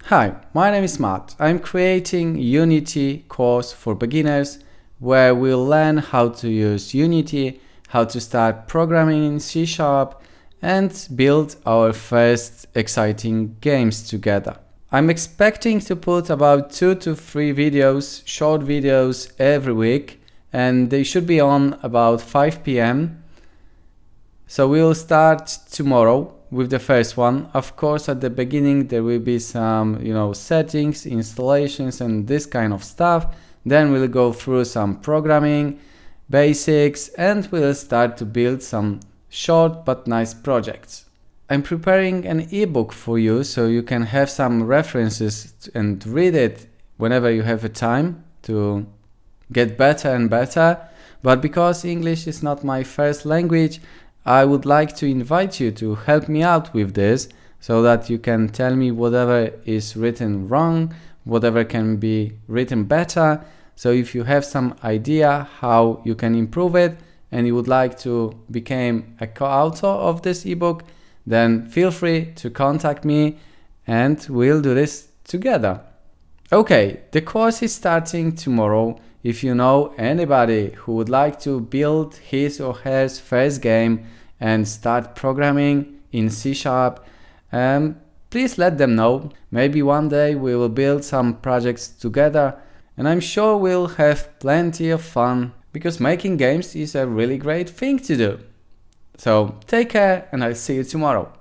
Hi, my name is Matt. I'm creating Unity course for beginners where we'll learn how to use Unity, how to start programming in C#, and build our first exciting games together. I'm expecting to put about 2 to 3 videos, short videos every week, and they should be on about 5 p.m. So we'll start tomorrow with the first one. Of course, at the beginning there will be some, settings, installations, and this kind of stuff. Then we'll go through some programming basics and we'll start to build some short but nice projects. I'm preparing an ebook for you so you can have some references and read it whenever you have a time to get better and better. But because English is not my first language, I would like to invite you to help me out with this so that you can tell me whatever is written wrong, whatever can be written better. So if you have some idea how you can improve it and you would like to become a co-author of this ebook, then feel free to contact me and we'll do this together. Okay, the course is starting tomorrow. If you know anybody who would like to build his or her first game and start programming in C#, please let them know. Maybe one day we will build some projects together and I'm sure we'll have plenty of fun because making games is a really great thing to do. So take care and I'll see you tomorrow.